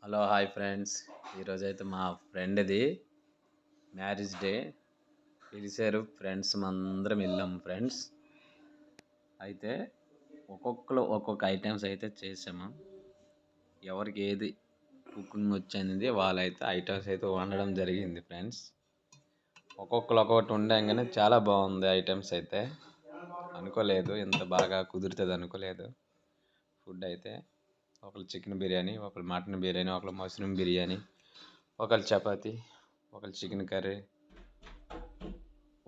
Hello hi friends. ఈరోజైతే మా ఫ్రెండ్ది marriage day పిలిచారు. ఫ్రెండ్స్ అందరం వెళ్ళాము ఫ్రెండ్స్. అయితే ఒక్కొక్కరు ఒక్కొక్క ఐటమ్స్ అయితే చేసాము. ఎవరికి ఏది కుకింగ్ వచ్చేది వాళ్ళైతే ఐటమ్స్ అయితే వండడం జరిగింది ఫ్రెండ్స్. ఒక్కొక్కరు ఒక్కొక్కటి వండాగానే చాలా బాగుంది ఐటమ్స్ అయితే. అనుకోలేదు ఇంత బాగా కుదురుతుంది అనుకోలేదు. ఫుడ్ అయితే ఒకళ్ళు చికెన్ బిర్యానీ, ఒకళ్ళు మటన్ బిర్యానీ, ఒకళ్ళు మష్రూమ్ బిర్యానీ, ఒకళ్ళు చపాతి, ఒకళ్ళు చికెన్ కర్రీ,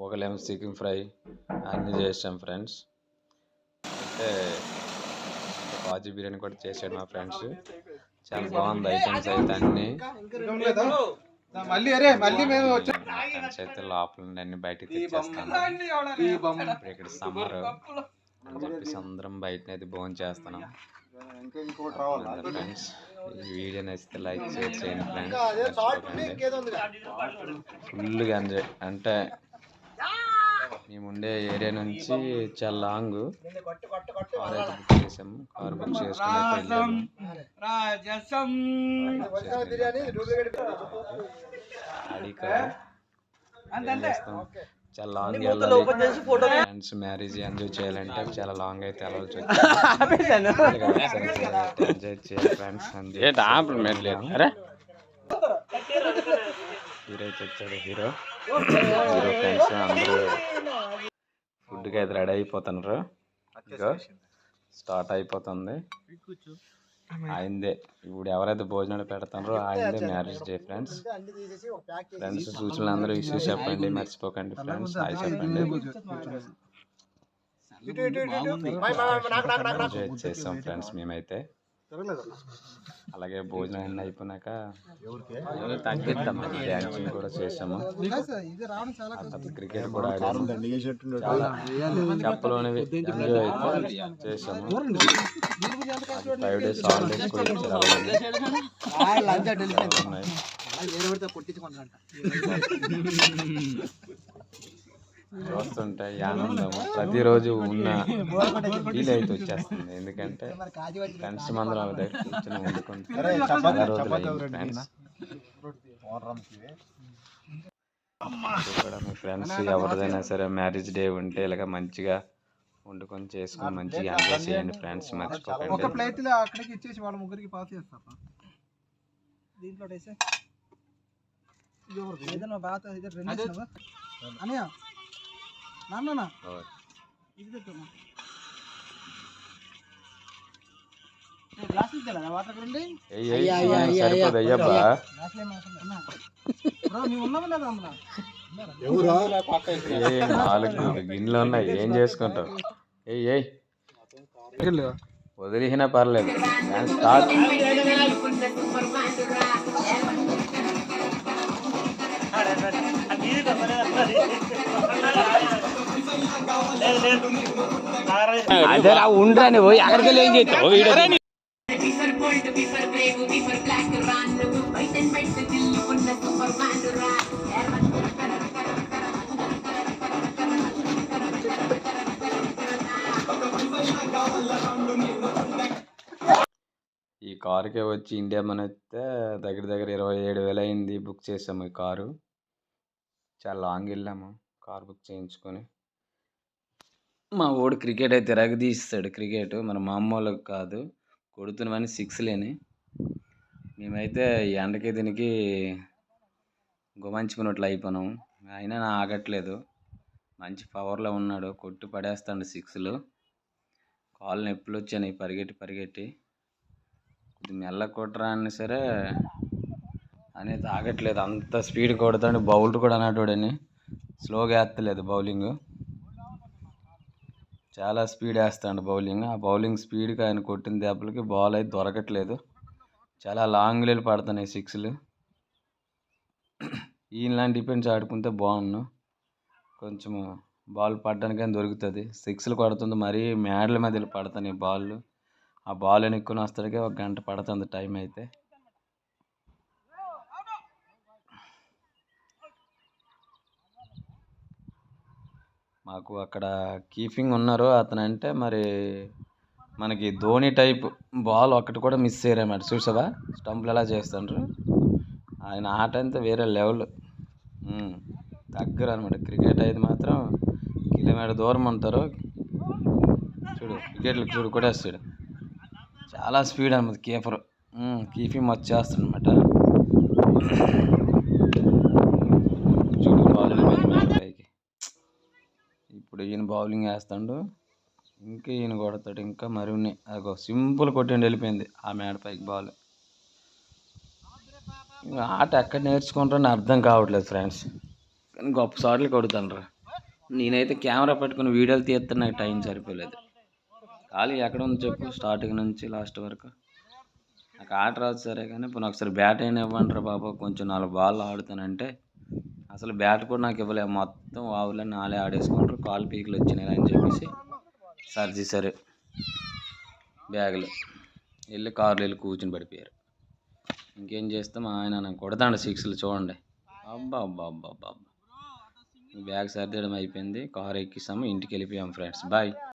ఒకళ్ళేమో చికెన్ ఫ్రై అన్నీ చేసాం ఫ్రెండ్స్. అయితే బాజీ బిర్యానీ కూడా చేశాడు మా ఫ్రెండ్స్. చాలా బాగుంది ఐటమ్స్ అయితే అన్నీ. ఫ్రెండ్స్ అయితే లోపల నుండి అన్ని బయటకు తెచ్చేస్తాను. ఇప్పుడు ఇక్కడ సమ్మర్ అని చెప్పేసి అందరం బయటనే అయితే భోజనం చేస్తున్నాం ఫ్రెండ్స్. ఈ వీడియో నచ్చితే లైక్ చేయండి ఫ్రెండ్స్. ఫుల్గా ఎంజాయ్ అంటే మేముండే ఏరియా నుంచి చాలా లాంగ్. కార్ అయితే బుక్ చేసాము. కార్ బుక్ చేసుకుని అయితే వెళ్ళాము. చాలా లాంగ్ వెళ్ళాలి ఫ్రెండ్స్. మ్యారేజ్ ఎంజాయ్ చేయాలంటే చాలా లాంగ్ అయితే వెళ్ళాల్సి వచ్చింది. ఎంజాయ్ చేయాలి ఫ్రెండ్స్. హీరో అయితే వచ్చాడు. హీరో ఫ్రెండ్స్ అందరూ ఫుడ్కి అయితే రెడీ అయిపోతున్నారు. స్టార్ట్ అయిపోతుంది. ఆయనదే ఇప్పుడు ఎవరైతే భోజనాలు పెడతారో ఆయనదే మ్యారేజ్ డే ఫ్రెండ్స్. ఫ్రెండ్స్ సూచనలు అందరూ ఇష్యూ చెప్పండి, మర్చిపోకండి ఫ్రెండ్స్. హాయ్ చెప్పండి. ఎంజాయ్ చేసాం ఫ్రెండ్స్ మేమైతే. అలాగే భోజనం అయిపోయినాక తగ్గిద్దాం డ్యాన్సింగ్ కూడా చేసాము. క్రికెట్ కూడా ఆడాము. చాలా చెప్పలోనివి ఎంజాయ్ అయితే చేసాము. 5 days హాలిడేస్ కూడా చూస్తుంటే ఆనందము ప్రతిరోజు ఉన్న ఫీల్ అయితే వచ్చేస్తుంది. ఎందుకంటే ఫ్రెండ్స్ మందరం ఒక దగ్గర కూర్చొని వండుకుంటే చాలా రోజులు అయింది ఫ్రెండ్స్. ఇక్కడ మీ ఫ్రెండ్స్ ఎవరిదైనా సరే మ్యారేజ్ డే ఉంటే ఇలాగ మంచిగా వండుకొని చేసుకుని మంచిగా ఎంజాయ్ చేయండి ఫ్రెండ్స్. మర్చిపోకండి. సరిపోదు అయ్యబ్బా. నాలుగు గిన్నెలు ఉన్నాయి, ఏం చేసుకుంటావు? వదిలినా పర్లేదు. స్టార్ట్. అదే ఉండరా నువ్వు ఎక్కడికి వెళ్ళి ఏం చేస్తావు? ఈ కారుకే వచ్చి ఇండియా మన అయితే దగ్గర దగ్గర 27,000 అయింది. బుక్ చేసాము ఈ కారు. చాలా లాంగ్ వెళ్ళాము కారు బుక్ చేయించుకొని. మా ఓడు క్రికెట్ అయితే రగదీస్తాడు. క్రికెట్ మన మామూలుగా కాదు, కొడుతున్నవన్నీ 6లేని. మేమైతే ఎండకి దీనికి గుమంచుకున్నట్లు అయిపోయినాం. అయినా నా ఆగట్లేదు. మంచి పవర్లో ఉన్నాడు, కొట్టి పడేస్తాడు 6లు. కాళ్ళు నొప్పులు వచ్చాయి పరిగెట్టి. కొద్ది మెల్ల కొట్టరా అని సరే అనేది ఆగట్లేదు. అంత స్పీడ్ కొడతాడు. బౌలర్ కూడా అన్నట్టుడని స్లోగా వేస్తలేదు బౌలింగ్. చాలా స్పీడ్ వేస్తాడు బౌలింగ్. ఆ బౌలింగ్ స్పీడ్కి ఆయన కొట్టిన దెబ్బలకి బాల్ అయితే దొరకట్లేదు. చాలా లాంగ్ వెళ్ళి పడుతున్నాయి 6లు. ఈయనలాంటి డిఫెన్స్ ఆడుకుంటే బాగున్నాను. కొంచెం బాల్ పడడానికైనా దొరుకుతుంది. 6లు కొడుతుంది, మరీ మేడల మీద వెళ్ళి పడుతున్నాయి బాల్. ఆ బాల్ ఎనుక్కుని వస్తాడికే 1 గంట పడుతుంది టైం అయితే. మాకు అక్కడ కీపింగ్ ఉన్నారు. అతను అంటే మరి మనకి ధోని టైప్ బాల్ ఒక్కటి కూడా మిస్ అయ్యారన్నమాట. చూసావా స్టంప్లు ఎలా చేస్తుండ్రు. ఆయన ఆట అంతా వేరే లెవెల్. దగ్గర అనమాట. క్రికెట్ అయితే మాత్రం కిలోమీటర్ దూరం ఉంటారు. చూడు వికెట్లు చూడు కొట్టేస్తాడు. చాలా స్పీడ్ అనమాట కీపర్. కీపింగ్ వచ్చేస్తాడు అనమాట. చూడు బౌలింగ్ పైకి. ఇప్పుడు ఈయన బౌలింగ్ వేస్తాడు. ఇంకా ఈయన కొడతాడు. ఇంకా మరిన్ని అదొక సింపుల్ కొట్టండి వెళ్ళిపోయింది ఆ మేడ పైకి బాల్. ఆట ఎక్కడ నేర్చుకుంటారని అర్థం కావట్లేదు ఫ్రెండ్స్. కానీ గొప్ప షాట్లు కొడుతుండ్రు. నేనైతే కెమెరా పట్టుకుని వీడియోలు తీస్తే నాకు టైం సరిపోలేదు. ఖాళీ ఎక్కడ ఉంది చెప్పు స్టార్టింగ్ నుంచి లాస్ట్ వరకు. నాకు ఆట రాదు సరే కానీ ఇప్పుడు నాకు ఒకసారి బ్యాట్ అయినా ఇవ్వండి బాబు, కొంచెం 4 బాల్ ఆడుతానంటే అసలు బ్యాట్ కూడా నాకు ఇవ్వలేదు. మొత్తం ఆవులని నాలే ఆడేసుకుంటారు. కాలు పీకులు వచ్చినాయి అని చెప్పేసి సరే బ్యాగులు వెళ్ళి కార్లు వెళ్ళి కూర్చుని పడిపోయారు. ఇంకేం చేస్తాం, ఆయన నాకు కొడతాడు 6లు చూడండి. అబ్బా అబ్బా అబ్బా అబ్బా. బ్యాగ్ సర్దేయడం అయిపోయింది. కారు ఎక్కిస్తాము, ఇంటికి వెళ్ళిపోయాం ఫ్రెండ్స్. బాయ్.